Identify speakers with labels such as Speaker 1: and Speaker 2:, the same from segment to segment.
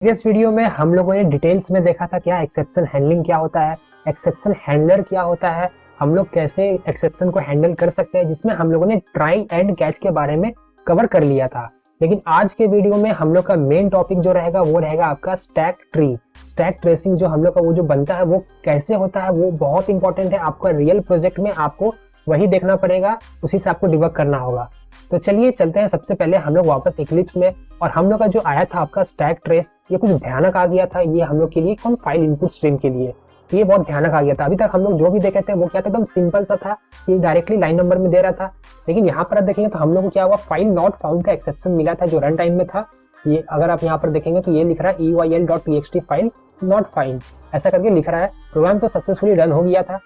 Speaker 1: इस वीडियो में हम लोगों ने डिटेल्स में देखा था क्या एक्सेप्शन हैंडलिंग क्या होता है, एक्सेप्शन हैंडलर क्या होता है, हम लोग कैसे एक्सेप्शन को हैंडल कर सकते हैं, जिसमें हम लोगों ने ट्राई एंड कैच के बारे में कवर कर लिया था। लेकिन आज के वीडियो में हम लोग का मेन टॉपिक जो रहेगा वो रहेगा आपका स्टैक ट्री। स्टैक ट्रेसिंग जो हम लोग का वो जो बनता है वो कैसे होता है वो बहुत इंपॉर्टेंट है। आपका रियल प्रोजेक्ट में आपको वही देखना पड़ेगा, उसी से आपको डिबग करना होगा। तो चलिए चलते हैं। सबसे पहले हम लोग वापस इक्लिप्स में, और हम लोग का जो आया था आपका स्टैक ट्रेस, ये कुछ भयानक आ गया था। ये हम लोग के लिए कौन फाइल इनपुट स्ट्रीम के लिए ये बहुत भयानक आ गया था। अभी तक हम लोग जो भी देखे थे वो क्या था, एकदम सिंपल सा था, ये डायरेक्टली लाइन नंबर में दे रहा था। लेकिन यहाँ पर आप देखेंगे तो हम लोग को क्या हुआ, फाइल नॉट फाउंड का एक्सेप्शन मिला था जो रन टाइम में था। ये अगर आप यहाँ पर देखेंगे तो ये लिख रहा है eyl.txt फाइल नॉट फाइंड, ऐसा करके लिख रहा है। प्रोग्राम तो सक्सेसफुली रन हो गया था,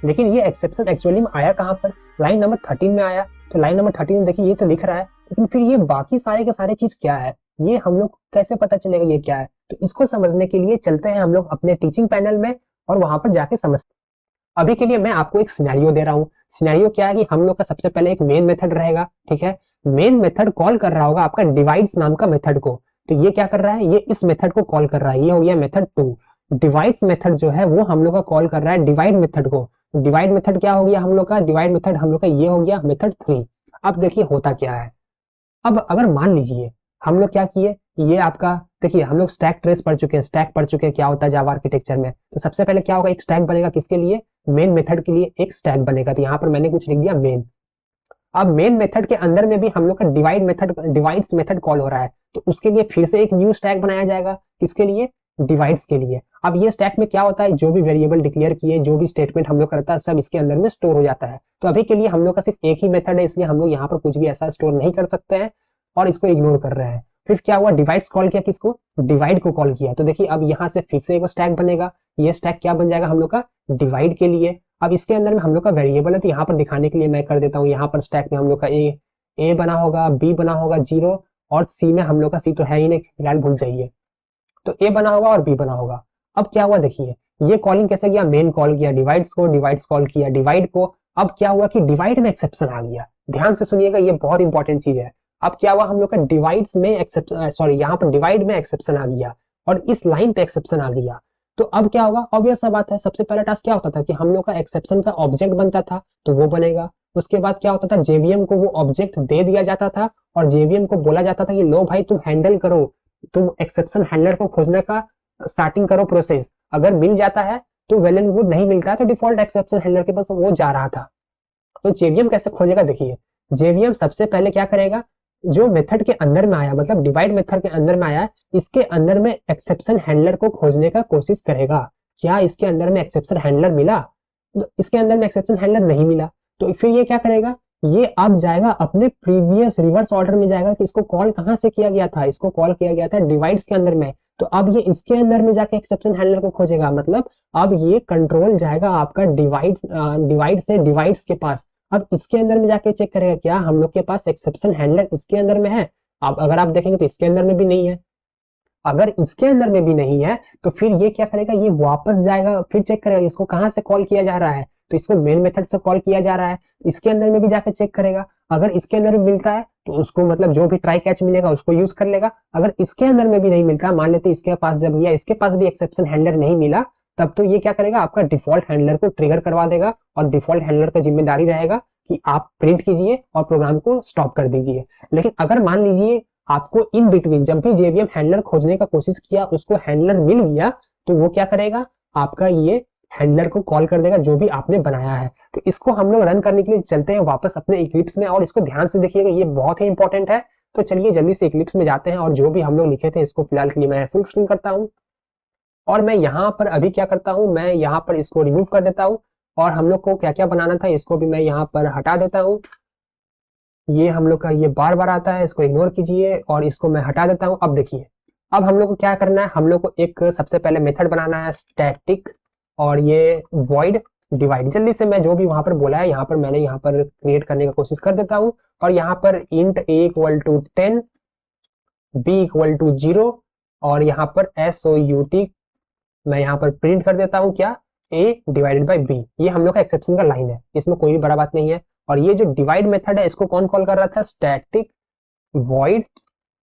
Speaker 1: लेकिन ये एक्सेप्शन एक्चुअली में आया कहाँ पर, लाइन नंबर 13 में आया। तो लाइन नंबर 13 में देखिए ये तो लिख रहा है, लेकिन फिर ये बाकी सारे के सारे चीज क्या है, ये हम लोग कैसे पता चलेगा ये क्या है। तो इसको समझने के लिए चलते हैं हम लोग अपने टीचिंग पैनल में और वहां पर जाके समझते हैं। अभी के लिए मैं आपको एक सिनेरियो दे रहा हूँ। सिनेरियो क्या है कि हम लोग का सबसे पहले एक मेन मेथड रहेगा, ठीक है। मेन मेथड कॉल कर रहा होगा आपका डिवाइड्स नाम का मेथड को। तो ये क्या कर रहा है, ये इस मेथड को कॉल कर रहा है, ये हो गया मेथड 2। डिवाइड्स मेथड जो है वो हम लोग का कॉल कर रहा है डिवाइड मेथड को। डिवाइड मेथड क्या हो गया हम लोग का, डिवाइड मेथड हम लोग का ये हो गया मेथड 3। अब देखिए होता क्या है। अब अगर मान लीजिए हम लोग क्या किए, ये आपका देखिए हम लोग स्टैक ट्रेस पढ़ चुके हैं, स्टैक पढ़ चुके हैं क्या होता है जावा आर्किटेक्चर में। तो सबसे पहले क्या होगा, एक स्टैक बनेगा किसके लिए, मेन मेथड के लिए एक स्टैक बनेगा। तो यहाँ पर मैंने कुछ लिख दिया मेन। अब मेन मेथड के अंदर में भी हम लोग का divide method, divides method call हो रहा है, तो उसके लिए फिर से एक न्यू स्टैक बनाया जाएगा। किसके लिए, डिवाइड्स के लिए। अब ये स्टैक में क्या होता है, जो भी वेरिएबल डिक्लेयर किए, जो भी स्टेटमेंट हम लोग करता है, सब इसके अंदर में स्टोर हो जाता है। तो अभी के लिए हम लोग का सिर्फ एक ही मेथड है, इसलिए हम लोग यहाँ पर कुछ भी ऐसा स्टोर नहीं कर सकते हैं और इसको इग्नोर कर रहे हैं। फिर क्या हुआ, डिवाइड्स कॉल किया, किसको, डिवाइड को कॉल किया। तो देखिए अब यहाँ से फिर से एक स्टैक बनेगा, ये स्टैक क्या बन जाएगा हम लोग का, डिवाइड के लिए। अब इसके अंदर में हम लोग का वेरिएबल है, तो यहाँ पर दिखाने के लिए मैं कर देता हूँ, यहाँ पर स्टैक में हम लोग का ए बना होगा, बी बना होगा 0, और सी में हम लोग का, सी तो है ही नहीं फिलहाल, भूल जाइए। तो ए बना होगा और बी बना होगा। अब क्या हुआ देखिए, ये कॉलिंग कैसे किया, मेन कॉल किया डिवाइड्स को, डिवाइड्स कॉल किया डिवाइड को। अब क्या हुआ कि डिवाइड में एक्सेप्शन आ गया। ध्यान से सुनिएगा, ये बहुत इंपॉर्टेंट चीज है। अब क्या हुआ, हम लोग का डिवाइड्स में एक्सेप्शन, सॉरी यहाँ पर डिवाइड में एक्सेप्शन आ गया और इस लाइन पे एक्सेप्शन आ गया। तो अब क्या होगा, ऑब्वियस सा बात है, सबसे पहला टास्क क्या होता था कि हम लोग का एक्सेप्शन का ऑब्जेक्ट बनता था, तो वो बनेगा। उसके बाद क्या होता था, जेवीएम को वो ऑब्जेक्ट दे दिया जाता था और जेवीएम को बोला जाता था कि लो भाई तुम हैंडल करो, तुम एक्सेप्शन हैंडलर को खोजने का स्टार्टिंग करो प्रोसेस। अगर मिल जाता है तो वेल एंड गुड, नहीं मिलता है तो डिफॉल्ट एक्सेप्शन हैंडलर के पास वो जा रहा था। तो जेवीएम कैसे खोजेगा, देखिए जेवीएम सबसे पहले क्या करेगा, जो मेथड के अंदर में आया, मतलब डिवाइड मेथड के अंदर में आया, इसके अंदर में एक्सेप्शन हैंडलर को खोजने का कोशिश करेगा। क्या इसके अंदर में एक्सेप्शन हैंडलर मिला, तो इसके अंदर में एक्सेप्शन हैंडलर नहीं मिला, तो फिर ये क्या करेगा, ये अब जाएगा अपने प्रीवियस रिवर्स ऑर्डर में जाएगा कि इसको कॉल कहां से किया गया था, इसको कॉल किया गया था डिवाइड्स के अंदर में। तो अब ये इसके अंदर में जाके एक्सेप्शन हैंडलर को खोजेगा, मतलब अब ये कंट्रोल जाएगा आपका डिवाइड से डिवाइड्स के पास। अब इसके अंदर में जाके चेक करेगा क्या हम लोग के पास एक्सेप्शन हैंडलर इसके अंदर में है। अब अगर आप देखेंगे तो इसके अंदर में भी नहीं है। अगर इसके अंदर में भी नहीं है तो फिर ये क्या करेगा, ये वापस जाएगा, फिर चेक करेगा इसको कहां से कॉल किया जा रहा है, तो इसको मेन मेथड से कॉल किया जा रहा है। इसके अंदर में भी जाकर चेक करेगा, अगर इसके अंदर में मिलता है तो उसको, मतलब जो भी ट्राई कैच मिलेगा उसको यूज कर लेगा। अगर इसके अंदर में भी नहीं मिलता, मान लेते इसके पास जब, या इसके पास भी एक्सेप्शन हैंडलर नहीं मिला, तब तो ये क्या करेगा, आपका डिफॉल्ट हैंडलर को ट्रिगर करवा देगा और डिफॉल्ट हैंडलर का जिम्मेदारी रहेगा कि आप प्रिंट कीजिए और प्रोग्राम को स्टॉप कर दीजिए। लेकिन अगर मान लीजिए आपको इन बिटवीन जब भी जेवीएम हैंडलर खोजने का कोशिश किया, उसको हैंडलर मिल गया, तो वो क्या करेगा, आपका ये हैंडलर को कॉल कर देगा जो भी आपने बनाया है। तो इसको हम लोग रन करने के लिए चलते हैं वापस अपने इक्लिप्स में, और इसको ध्यान से देखिएगा, ये बहुत ही इंपॉर्टेंट है। तो चलिए जल्दी से इक्लिप्स में जाते हैं और जो भी हम लोग लिखे थे इसको फिलहाल के लिए मैं फुल स्क्रीन करता हूँ। और मैं यहाँ पर अभी क्या करता हूँ, मैं यहाँ पर इसको रिमूव कर देता हूँ, और हम लोग को क्या क्या बनाना था इसको भी मैं यहाँ पर हटा देता हूँ। ये हम लोग का ये बार बार आता है, इसको इग्नोर कीजिए और इसको मैं हटा देता हूँ। अब देखिए, अब हम लोग को क्या करना है, हम लोग को एक सबसे पहले मेथड बनाना है स्टैटिक, और ये वॉइड डिवाइड। जल्दी से मैं जो भी वहां पर बोला है यहाँ पर मैंने यहाँ पर क्रिएट करने का कोशिश कर देता हूँ। और यहाँ पर int a equal to 10, b equal to 0, और यहाँ पर SOUT मैं यहाँ पर प्रिंट कर देता हूँ क्या, a डिवाइडेड बाई b। ये हम लोग का एक्सेप्शन का लाइन है, इसमें कोई भी बड़ा बात नहीं है। और ये जो डिवाइड मेथड है इसको कौन कॉल कर रहा था, स्टैटिक वॉइड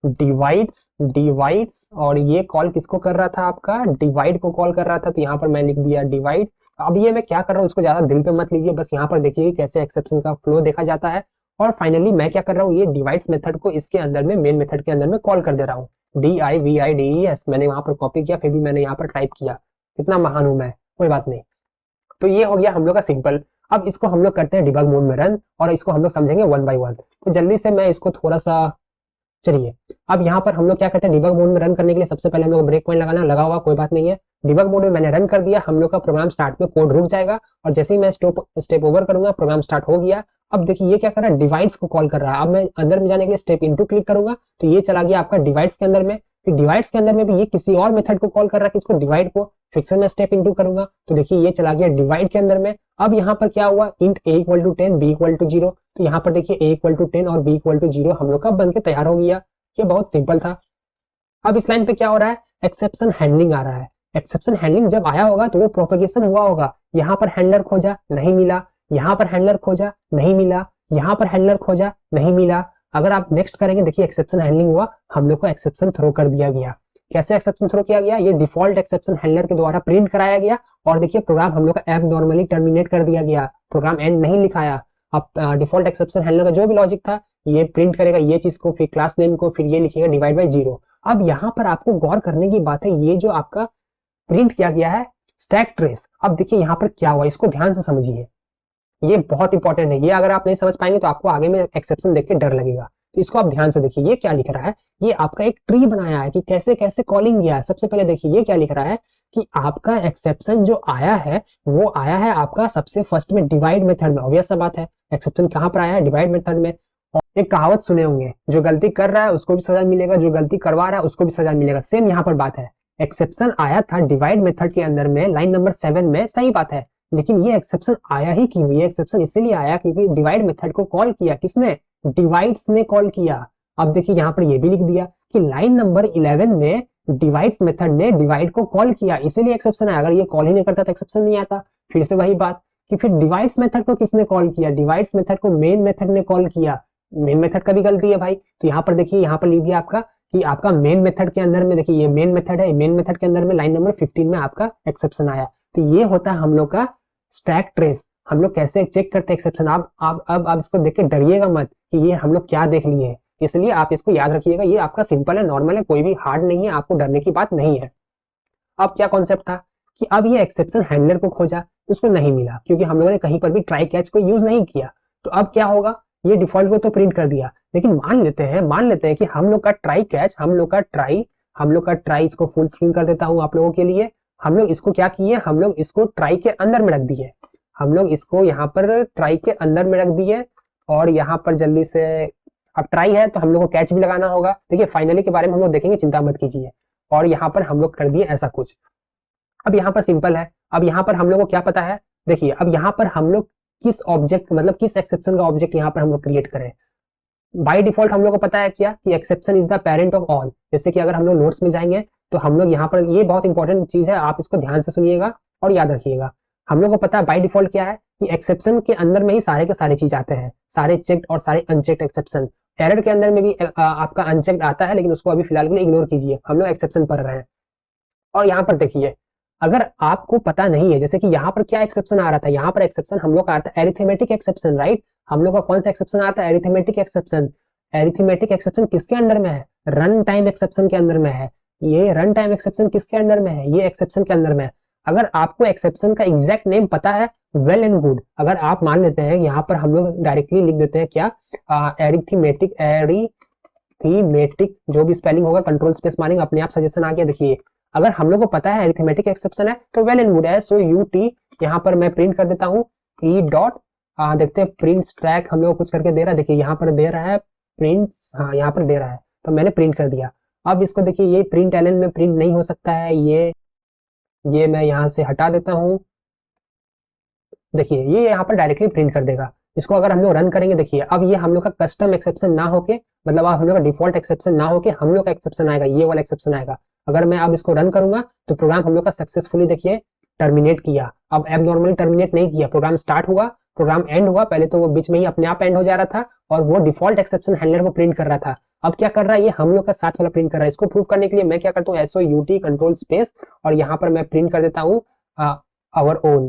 Speaker 1: डिवाइड्स डिवाइड्स, और ये कॉल किसको कर रहा था, आपका डिवाइड को कॉल कर रहा था, तो यहाँ पर मैं लिख दिया डिवाइड। अब ये मैं क्या कर रहा हूँ इसको ज्यादा दिल पे मत लीजिए, बस यहाँ पर देखिए कैसे एक्सेप्शन का फ्लो देखा जाता है। और फाइनली मैं क्या कर रहा हूँ, ये डिवाइड्स मेथड को इसके अंदर में मेन मेथड के अंदर में कॉल कर दे रहा हूँ। DIVIDES मैंने वहां पर कॉपी किया, फिर भी मैंने यहाँ पर टाइप किया, कितना महान हूं मैं, कोई बात नहीं। तो ये हो गया हम लोग का सिंपल। अब इसको हम लोग करते हैं डिबग मोड में रन, और इसको हम लोग समझेंगे वन बाय वन। तो जल्दी से मैं इसको थोड़ा सा, चलिए अब यहाँ पर हम लोग क्या करते हैं, डिबग मोड में रन करने के लिए सबसे पहले हम लोग ब्रेक पॉइंट लगाना, लगा हुआ कोई बात नहीं है। डिबग मोड में मैंने रन कर दिया, हम लोग का प्रोग्राम स्टार्ट में कोड रुक जाएगा, और जैसे ही मैं स्टेप ओवर करूंगा प्रोग्राम स्टार्ट हो गया। अब देखिए ये क्या कर रहा है, डिवाइड्स को कॉल कर रहा है। अब मैं अंदर में जाने के लिए स्टेप इनटू क्लिक करूंगा, तो ये चला गया आपका डिवाइड्स के अंदर में। फिर डिवाइड्स के अंदर में भी ये किसी और मेथड को कॉल कर रहा है, किसको, डिवाइड को। फिर से मैं स्टेप इनटू करूंगा, तो देखिए ये चला गया डिवाइड के अंदर में। अब यहाँ पर क्या हुआ, int a equal to 10 b equal to 0, तो यहाँ पर देखिए a इक्वल टू 10 और b इक्वल टू 0 हम लोग का बन के तैयार हो गया। ये बहुत सिंपल था। अब इस लाइन पे क्या हो रहा है, एक्सेप्शन हैंडलिंग आ रहा है। एक्सेप्शन हैंडलिंग जब आया होगा तो वो प्रोपेगेशन हुआ होगा। यहाँ पर हैंडलर खोजा, नहीं मिला, यहाँ पर हैंडलर खोजा, नहीं मिला, यहाँ पर हैंडलर खोजा, नहीं मिला। अगर आप नेक्स्ट करेंगे, देखिए एक्सेप्शन हैंडलिंग हुआ, हम लोग को एक्सेप्शन थ्रो कर दिया गया। कैसे एक्सेप्शन थ्रो किया गया, ये डिफॉल्ट एक्सेप्शन हैंडलर के द्वारा प्रिंट कराया गया, और देखिए प्रोग्राम हम लोग का ऐप नॉर्मली टर्मिनेट कर दिया गया, प्रोग्राम एंड नहीं लिखाया। अब डिफॉल्ट एक्सेप्शन हैंडलर का जो भी लॉजिक था, ये प्रिंट करेगा ये चीज को, फिर क्लास नेम को, फिर ये लिखेगा डिवाइड बाय 0। अब यहाँ पर आपको गौर करने की बात है, ये जो आपका प्रिंट किया गया है स्टैक ट्रेस, अब देखिए यहाँ पर क्या हुआ, इसको ध्यान से समझिए, ये बहुत इंपॉर्टेंट है। ये अगर आप नहीं समझ पाएंगे तो आपको आगे में एक्सेप्शन देख के डर लगेगा। तो इसको आप ध्यान से देखिए, ये क्या लिख रहा है, ये आपका एक ट्री बनाया है कि कैसे कैसे कॉलिंग गया है। सबसे पहले देखिए ये क्या लिख रहा है कि आपका एक्सेप्शन जो आया है वो आया है आपका सबसे फर्स्ट में डिवाइड मेथड में। ऑब्वियस सा बात है, एक्सेप्शन कहाँ पर आया है, डिवाइड मेथड में। और एक कहावत सुने होंगे, जो गलती कर रहा है उसको भी सजा मिलेगा, जो गलती करवा रहा है उसको भी सजा मिलेगा। सेम यहाँ पर बात है, एक्सेप्शन आया था डिवाइड मेथड के अंदर में लाइन नंबर 7 में, सही बात है। लेकिन ये एक्सेप्शन आया ही क्यों, ये एक्सेप्शन इसीलिए आया क्योंकि डिवाइड मेथड को कॉल किया किसने, डिवाइड्स ने कॉल किया। अब देखिए यहाँ पर ये भी लिख दिया कि लाइन नंबर 11 में डिवाइड्स मेथड ने डिवाइड को कॉल किया, इसीलिए एक्सेप्शन आया। अगर ये कॉल ही नहीं करता तो एक्सेप्शन नहीं आता। फिर से वही बात कि फिर डिवाइड्स मेथड को किसने कॉल किया, डिवाइड्स मेथड को मेन मेथड ने कॉल किया। मेन मेथड का भी गलती है भाई, तो यहाँ पर देखिए, यहाँ पर लिख दिया आपका कि आपका मेन मेथड के अंदर में, देखिए ये मेन मेथड है, मेन मेथड के अंदर में लाइन नंबर 15 में आपका एक्सेप्शन आया। तो ये होता है हम लोग का स्टैक ट्रेस। हम लोग कैसे चेक करते हैं एक्सेप्शन, आप इसको देख के डरिएगा मत कि ये हम लोग क्या देख लिए, इसलिए आप इसको याद रखिएगा। ये आपका सिंपल है, नॉर्मल है, कोई भी हार्ड नहीं है, आपको डरने की बात नहीं है। अब क्या कॉन्सेप्ट था कि अब ये एक्सेप्शन हैंडलर को खोजा, उसको नहीं मिला क्योंकि हम लोगों ने कहीं पर भी ट्राई कैच को यूज नहीं किया। तो अब क्या होगा, ये डिफॉल्ट को तो प्रिंट कर दिया, लेकिन मान लेते हैं कि हम लोग का ट्राई कैच, हम लोग का ट्राई, इसको फुल स्क्रीन कर देता हूं आप लोगों के लिए। हम लोग इसको क्या किए, हम लोग इसको ट्राई के अंदर में रख दिए, हम लोग इसको यहाँ पर ट्राई के अंदर में रख दिए। और यहाँ पर जल्दी से, अब ट्राई है तो हम लोग को कैच भी लगाना होगा। देखिए फाइनली के बारे में हम लोग देखेंगे, चिंता मत कीजिए। और यहाँ पर हम लोग कर दिए ऐसा कुछ। अब यहाँ पर सिंपल है, अब यहाँ पर हम लोग को क्या पता है, देखिए अब यहाँ पर हम लोग किस ऑब्जेक्ट, मतलब किस एक्सेप्शन का ऑब्जेक्ट यहाँ पर हम लोग क्रिएट करें। बाय डिफॉल्ट हम लोग को पता है क्या कि exception is the parent of all. जैसे कि अगर हम लोग नोट्स में जाएंगे तो हम लोग यहाँ पर, ये बहुत इंपॉर्टेंट चीज है, आप इसको ध्यान से सुनिएगा और याद रखिएगा। हम लोग को पता है बाय डिफॉल्ट क्या है कि एक्सेप्शन के अंदर में ही सारे के सारे चीज आते हैं, सारे चेक्ड और सारे अनचेक्ड एक्सेप्शन। एरर के अंदर में भी आपका अनचेक्ड आता है, लेकिन उसको अभी फिलहाल के लिए इग्नोर कीजिए, हम लोग एक्सेप्शन पढ़ रहे हैं। और यहाँ पर देखिए, अगर आपको पता नहीं है, जैसे कि यहाँ पर क्या एक्सेप्शन आ रहा था, यहाँ पर एक्सेप्शन हम लोग का आता है एरिथमेटिक एक्सेप्शन, राइट। हम लोग का कौन सा एक्सेप्शन आता है, एरिथमेटिक एक्सेप्शन। एरिथमेटिक एक्सेप्शन किसके अंडर में है, रन टाइम एक्सेप्शन के अंदर में है। ये रन टाइम एक्सेप्शन किसके अंडर में है, ये एक्सेप्शन के अंदर में है। अगर आपको एक्सेप्शन का एग्जैक्ट नेम पता है, वेल एंड गुड। अगर आप मान लेते हैं, यहाँ पर हम लोग डायरेक्टली लिख देते हैं क्या, एरिथमेटिक, जो भी स्पेलिंग होगा कंट्रोल स्पेस मारेंगे, अपने आप सजेशन आ गया। देखिए अगर हम लोग को पता है एरिथमेटिक एक्सेप्शन है तो वेल एंड गुड है। सो UT यहाँ पर मैं प्रिंट कर देता हूँ, ई डॉट, देखते हैं प्रिंट स्ट्रैक हम लोग कुछ करके दे रहा है। देखिए यहाँ पर दे रहा है प्रिंट, हाँ यहाँ पर दे रहा है, तो मैंने प्रिंट कर दिया। अब इसको देखिए, ये प्रिंट एलन में प्रिंट नहीं हो सकता है, ये मैं यहाँ से हटा देता हूँ। देखिए ये यहाँ पर डायरेक्टली प्रिंट कर देगा। इसको अगर हम लोग रन करेंगे, देखिए अब ये हम लोग का कस्टम एक्सेप्शन ना होके, मतलब अब हम लोग का डिफॉल्ट एक्सेप्शन ना होके हम लोग का एक्सेप्शन आएगा, ये वाला एक्सेप्शन आएगा। अगर मैं अब इसको रन करूंगा तो प्रोग्राम हम लोग का सक्सेसफुली देखिए टर्मिनेट किया। अब एब नॉर्मली टर्मिनेट नहीं किया, प्रोग्राम स्टार्ट हुआ, प्रोग्राम एंड हुआ। पहले तो वो बीच में ही अपने आप एंड हो जा रहा था और वो डिफॉल्ट एक्सेप्शन हैंडलर को प्रिंट कर रहा था। अब क्या कर रहा है, ये हम लोग का साथ वाला प्रिंट कर रहा है। इसको प्रूव करने के लिए मैं क्या करता हूँ, SOUT कंट्रोल स्पेस, और यहाँ पर मैं प्रिंट कर देता हूँ आवर ओन।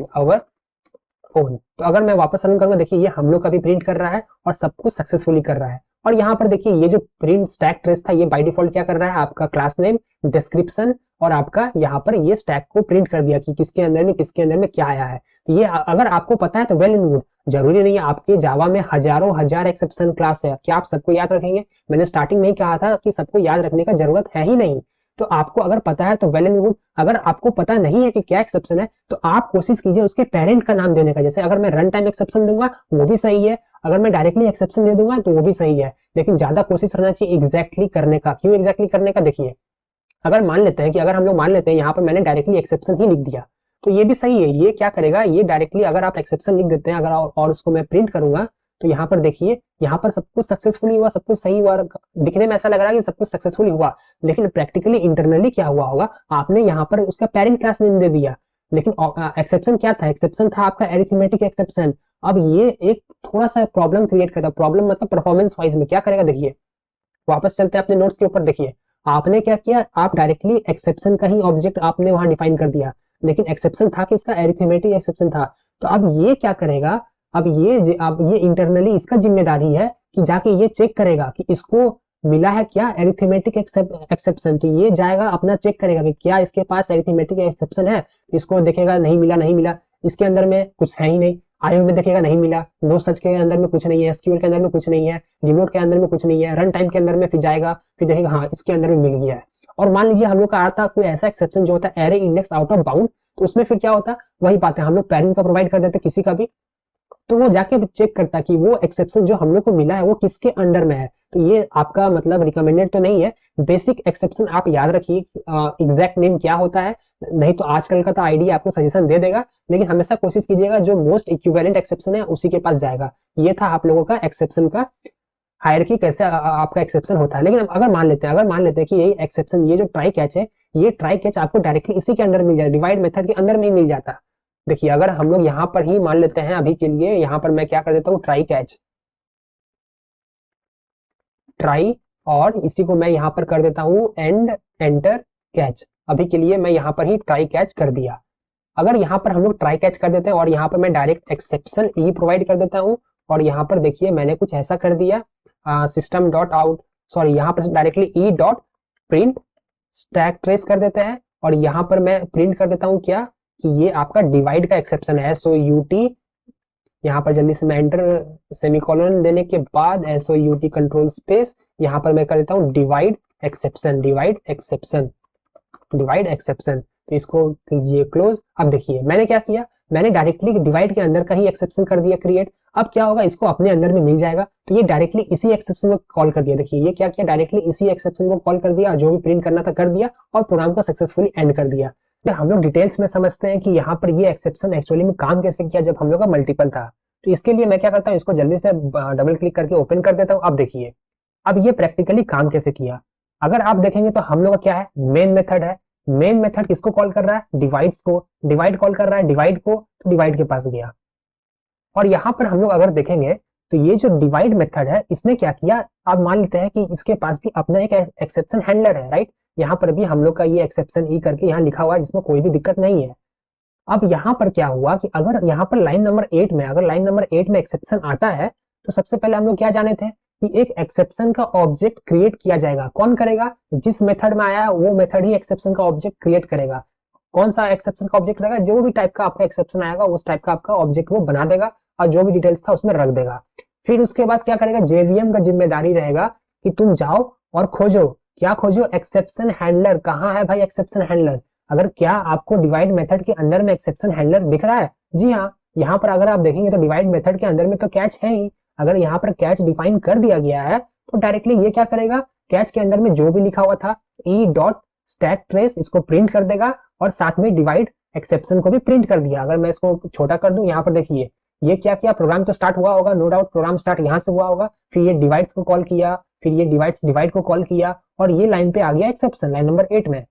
Speaker 1: तो अगर मैं वापस रन करूंगा, देखिए ये हम लोग का भी प्रिंट कर रहा है और सब कुछ सक्सेसफुली कर रहा है। और यहाँ पर देखिए ये जो प्रिंट स्टैक ट्रेस था, ये बाय डिफॉल्ट क्या कर रहा है, आपका क्लास नेम, डिस्क्रिप्शन और आपका यहाँ पर ये स्टैक को प्रिंट कर दिया कि किसके अंदर में क्या आया है। ये अगर आपको पता है तो वेल एंड गुड। जरूरी नहीं है, आपके जावा में हजारों हजार एक्सेप्शन क्लास है, क्या आप सबको याद रखेंगे? मैंने स्टार्टिंग में ही कहा था कि सबको याद रखने का जरूरत है ही नहीं। तो आपको अगर पता है तो वेल एंड गुड। अगर आपको पता नहीं है कि क्या एक्सेप्शन है, तो आप कोशिश कीजिए उसके पेरेंट का नाम देने का। जैसे अगर मैं रन टाइम एक्सेप्शन दूंगा वो भी सही है, अगर मैं डायरेक्टली एक्सेप्शन दे दूंगा तो वो भी सही है, लेकिन ज्यादा कोशिश करना चाहिए एग्जैक्टली करने का। क्यों एग्जैक्टली करने का? देखिए अगर मान लेते हैं कि अगर हम लोग मान लेते हैं यहाँ पर मैंने डायरेक्टली एक्सेप्शन ही लिख दिया, तो ये भी सही है। ये क्या करेगा, ये डायरेक्टली अगर आप एक्सेप्शन लिख देते हैं अगर और उसको मैं प्रिंट करूंगा, तो यहाँ पर देखिए यहाँ पर सब कुछ सक्सेसफुली हुआ, सब कुछ सही हुआ। दिखने में ऐसा लग रहा है कि सब कुछ सक्सेसफुली हुआ, लेकिन प्रैक्टिकली इंटरनली क्या हुआ होगा, आपने यहाँ पर उसका पेरेंट क्लास नेम दे दिया, लेकिन एक्सेप्शन क्या था, एक्सेप्शन था आपका एरिथमेटिक एक्सेप्शन। अब ये एक थोड़ा सा प्रॉब्लम क्रिएट करता है। प्रॉब्लम मतलब परफॉर्मेंस वाइज में क्या करेगा, देखिए वापस चलते हैं अपने नोट्स के ऊपर। देखिए आपने क्या किया, आप डायरेक्टली एक्सेप्शन का ही ऑब्जेक्ट आपने वहां डिफाइन कर दिया, लेकिन एक्सेप्शन था कि इसका एरिथमेटिक एक्सेप्शन था। तो अब ये क्या करेगा, अब ये इंटरनली इसका जिम्मेदारी है कि जाके ये चेक करेगा कि इसको मिला है क्या एरिथमेटिक एक्सेप्शन। तो ये जाएगा अपना चेक करेगा कि क्या इसके पास एरिथमेटिक एक्सेप्शन है। इसको देखेगा नहीं मिला, नहीं मिला, इसके अंदर में कुछ है ही नहीं। आईओ में देखेगा नहीं मिला, नो सच के अंदर में कुछ नहीं है, एसक्यूएल के अंदर में कुछ नहीं है, रिमोट के अंदर में कुछ नहीं है, रन टाइम के अंदर में फिर जाएगा, फिर देखेगा हाँ इसके अंदर में मिल गया है। और मान लीजिए हम लोग का आता कोई ऐसा एक्सेप्शन जो होता है array index out of bound, तो उसमें फिर क्या होता, वही बात है, हम लोग पेरेंट का प्रोवाइड कर देते किसी का भी, तो वो जाके चेक करता कि वो एक्सेप्शन जो हम लोग को मिला है वो किसके अंडर में है। तो ये आपका मतलब रिकमेंडेड तो नहीं है। बेसिक एक्सेप्शन आप याद रखिए, एग्जैक्ट नेम क्या होता है, नहीं तो आजकल का तो आईडी आपको सजेशन दे देगा, लेकिन हमेशा कोशिश कीजिएगा जो मोस्ट इक्विवेलेंट एक्सेप्शन है उसी के पास जाएगा। ये था आप लोगों का एक्सेप्शन का हायरार्की, कैसे आपका एक्सेप्शन होता है। लेकिन अगर मान लेते हैं कि यही एक्सेप्शन, ये जो ट्राई कैच है, ये ट्राई कैच आपको डायरेक्टली इसी के अंदर मिल जाए, डिवाइड मेथड के अंदर में ही मिल जाता। देखिए अगर हम लोग यहाँ पर ही मान लेते हैं अभी के लिए, यहाँ पर मैं क्या कर देता हूँ, ट्राई कैच, ट्राई, और इसी को मैं यहाँ पर कर देता हूँ एंड एंटर कैच। अभी के लिए मैं यहाँ पर ही ट्राई कैच कर दिया। अगर यहाँ पर हम लोग ट्राई कैच कर देते हैं और यहाँ पर मैं डायरेक्ट एक्सेप्शन ई प्रोवाइड कर देता हूँ, और यहाँ पर देखिए मैंने कुछ ऐसा कर दिया, सिस्टम डॉट आउट, सॉरी यहाँ पर directly E dot print stack trace कर देते हैं, और यहाँ पर मैं प्रिंट कर देता हूँ क्या, कि ये आपका डिवाइड का एक्सेप्शन है, SOUT, यहाँ पर जल्दी से मैं एंटर सेमीकोलन देने के बाद SOUT कंट्रोल स्पेस, यहाँ पर मैं कर देता हूँ divide exception, divide exception, divide exception. तो इसको कीजिए क्लोज। अब देखिए मैंने क्या किया, मैंने डायरेक्टली डिवाइड के अंदर का ही एक्सेप्शन कर दिया क्रिएट। अब क्या होगा, इसको अपने अंदर में मिल जाएगा, तो ये डायरेक्टली इसी एक्सेप्शन को कॉल कर दिया। देखिए ये क्या किया, डायरेक्टली इसी एक्सेप्शन को कॉल कर दिया, जो भी प्रिंट करना था कर दिया, और प्रोग्राम को सक्सेसफुली एंड कर दिया। तो हम लोग डिटेल्स में समझते हैं कि यहाँ पर ये एक्सेप्शन एक्चुअली में काम कैसे किया जब हम लोग का मल्टीपल था। तो इसके लिए मैं क्या करता हूँ, इसको जल्दी से डबल क्लिक करके ओपन कर देता हूँ। अब देखिए अब ये प्रैक्टिकली काम कैसे किया। अगर आप देखेंगे तो हम लोग का क्या है, मेन मेथड है। मेन मेथड किसको कॉल कर रहा है, डिवाइड्स को, डिवाइड कॉल कर रहा है डिवाइड को, तो डिवाइड के पास गया। और यहाँ पर हम लोग अगर देखेंगे तो ये जो डिवाइड मेथड है, इसने क्या किया, आप मान लेते हैं कि इसके पास भी अपना एक एक्सेप्शन हैंडलर है, राइट। यहाँ पर भी हम लोग का ये एक्सेप्शन ई करके यहाँ लिखा हुआ है, जिसमें कोई भी दिक्कत नहीं है। अब यहाँ पर क्या हुआ कि अगर यहाँ पर लाइन नंबर 8 में, अगर लाइन नंबर 8 में एक्सेप्शन आता है, तो सबसे पहले हम लोग क्या जाने थे कि एक एक्सेप्शन का ऑब्जेक्ट क्रिएट किया जाएगा। कौन करेगा, जिस मेथड में आया वो मेथड ही एक्सेप्शन का ऑब्जेक्ट क्रिएट करेगा। कौन सा एक्सेप्शन का ऑब्जेक्ट रहेगा, जो भी टाइप का आपका एक्सेप्शन आएगा उस टाइप का आपका ऑब्जेक्ट वो बना देगा, और जो भी डिटेल्स था उसमें रख देगा। फिर उसके बाद क्या करेगा, जेवीएम का जिम्मेदारी रहेगा कि तुम जाओ और खोजो, क्या खोजो, एक्सेप्शन हैंडलर। कहाँ है भाई एक्सेप्शन हैंडलर, अगर क्या आपको डिवाइड मेथड के अंदर में एक्सेप्शन हैंडलर दिख रहा है, जी हाँ, यहाँ पर अगर आप देखेंगे तो डिवाइड मेथड के अंदर में तो कैच है ही। अगर यहाँ पर कैच डिफाइन कर दिया गया है, तो डायरेक्टली ये क्या करेगा, कैच के अंदर में जो भी लिखा हुआ था ई डॉट स्टैक ट्रेस, इसको प्रिंट कर देगा, और साथ में डिवाइड एक्सेप्शन को भी प्रिंट कर दिया। अगर मैं इसको छोटा कर दूं, यहाँ पर देखिए ये क्या किया, प्रोग्राम तो स्टार्ट हुआ होगा, नो डाउट प्रोग्राम स्टार्ट यहाँ से हुआ होगा, फिर ये डिवाइड्स को कॉल किया, फिर ये डिवाइड को कॉल किया, और ये लाइन पे आ गया एक्सेप्शन, लाइन नंबर 8 में।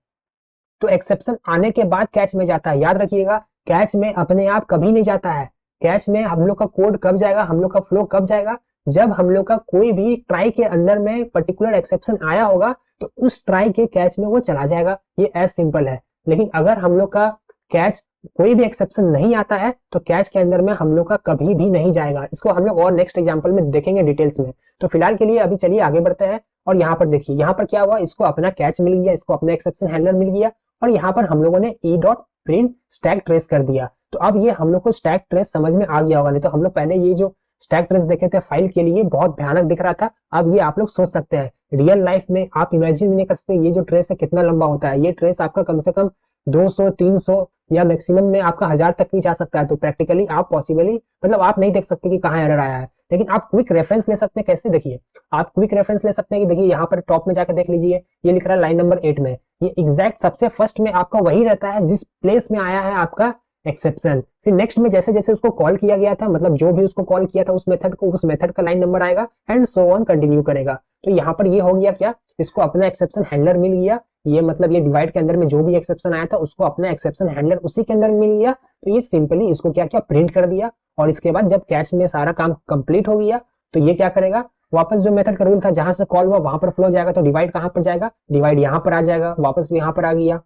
Speaker 1: तो एक्सेप्शन आने के बाद कैच में जाता है। याद रखिएगा, कैच में अपने आप कभी नहीं जाता है। कैच में हम लोग का कोड कब जाएगा, हम लोग का फ्लो कब जाएगा, जब हम लोग का कोई भी ट्राई के अंदर में पर्टिकुलर एक्सेप्शन आया होगा तो उस ट्राई के कैच में वो चला जाएगा, ये एज सिंपल है। लेकिन अगर हम लोग का कैच कोई भी एक्सेप्शन नहीं आता है तो कैच के अंदर में हम लोग का कभी भी नहीं जाएगा। इसको हम लोग और नेक्स्ट एग्जांपल में देखेंगे डिटेल्स में। तो फिलहाल के लिए अभी चलिए आगे बढ़ते हैं। और यहाँ पर देखिए, यहाँ पर क्या हुआ, इसको अपना कैच मिल गया, इसको अपना एक्सेप्शन हैंडलर मिल गया, और यहाँ पर हम लोगों ने E dot print stack trace कर दिया। तो अब ये हम लोग को स्टैक ट्रेस समझ में आ गया होगा। नहीं तो हम लोग पहले ये जो स्टैक ट्रेस देखे थे फाइल के लिए बहुत भयानक दिख रहा था। अब ये आप लोग सोच सकते हैं, रियल लाइफ में आप इमेजिन नहीं कर सकते ये जो ट्रेस है कितना लंबा होता है। ये ट्रेस आपका कम से कम 200, 300 या मैक्सिमम में आपका 1000 तक भी जा सकता है। तो प्रैक्टिकली आप पॉसिबली मतलब आप नहीं देख सकते कि कहाँ एरर आया है, लेकिन आप क्विक रेफरेंस ले सकते हैं। कैसे, देखिए आप क्विक रेफरेंस ले सकते हैं कि देखिए यहाँ पर टॉप में जाकर देख लीजिए, ये लिख रहा है लाइन नंबर 8 में, ये एग्जैक्ट सबसे फर्स्ट में आपका वही रहता है जिस प्लेस में आया है आपका एक्सेप्शन। फिर नेक्स्ट में जैसे जैसे उसको कॉल किया गया था, मतलब जो भी उसको कॉल किया था उस मेथड को, उस मेथड का लाइन नंबर आएगा एंड सो ऑन कंटिन्यू करेगा। तो यहाँ पर ये हो गया क्या, इसको अपना एक्सेप्शन हैंडलर मिल गया। ये मतलब ये डिवाइड के अंदर में जो भी एक्सेप्शन आया था उसको अपना एक्सेप्शन हैंडलर उसी के अंदर मिल गया। तो ये सिंपली इसको क्या किया, प्रिंट कर दिया। और इसके बाद जब कैच में सारा काम कंप्लीट हो गया तो ये क्या करेगा, वापस जो मेथड का रूल था जहां से कॉल हुआ वहां पर फ्लो जाएगा। तो डिवाइड कहां पर जाएगा, डिवाइड यहाँ पर आ जाएगा, वापस यहाँ पर आ गया।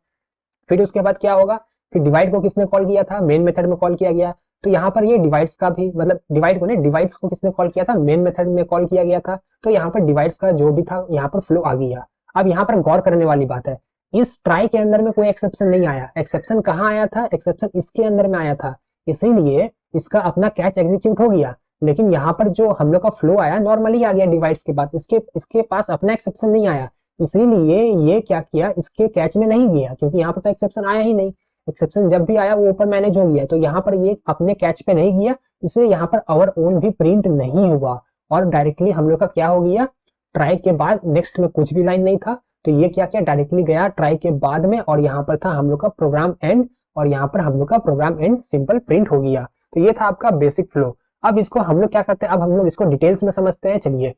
Speaker 1: फिर उसके बाद क्या होगा, फिर डिवाइड को किसने कॉल किया था, मेन मेथड में कॉल किया गया। तो यहाँ पर ये डिवाइड्स का भी मतलब डिवाइड को नहीं, डिवाइड्स को किसने कॉल किया था, मेन मेथड में कॉल किया गया था। तो यहाँ पर डिवाइड्स का जो भी था यहाँ पर फ्लो आ गया। अब यहाँ पर गौर करने वाली बात है, इस ट्राई के अंदर में कोई एक्सेप्शन नहीं आया। एक्सेप्शन कहाँ आया था, एक्सेप्शन इसके अंदर में आया था, इसीलिए इसका अपना कैच एग्जीक्यूट हो गया। लेकिन यहाँ पर जो हम लोग का फ्लो आया नॉर्मली आ गया डिवाइड्स के बाद, इसके पास अपना एक्सेप्शन नहीं आया। इसीलिए ये क्या किया, इसके कैच में नहीं गया, क्योंकि यहाँ पर तो एक्सेप्शन आया ही नहीं। एक्सेप्शन जब भी आया वो ऊपर मैनेज हो गया, तो यहाँ पर ये अपने कैच पे नहीं गया, इसलिए यहाँ पर आवर ओन भी प्रिंट नहीं हुआ। और डायरेक्टली हम लोग का क्या हो गया, ट्राई के बाद नेक्स्ट में कुछ भी लाइन नहीं था, तो ये क्या किया, डायरेक्टली गया ट्राई के बाद में, और यहाँ पर था हम लोग का प्रोग्राम एंड, और यहाँ पर हम लोग का प्रोग्राम एंड सिंपल प्रिंट हो गया। तो ये था आपका बेसिक फ्लो। अब इसको हम लोग क्या करते हैं, अब हम लोग इसको डिटेल्स में समझते हैं। चलिए,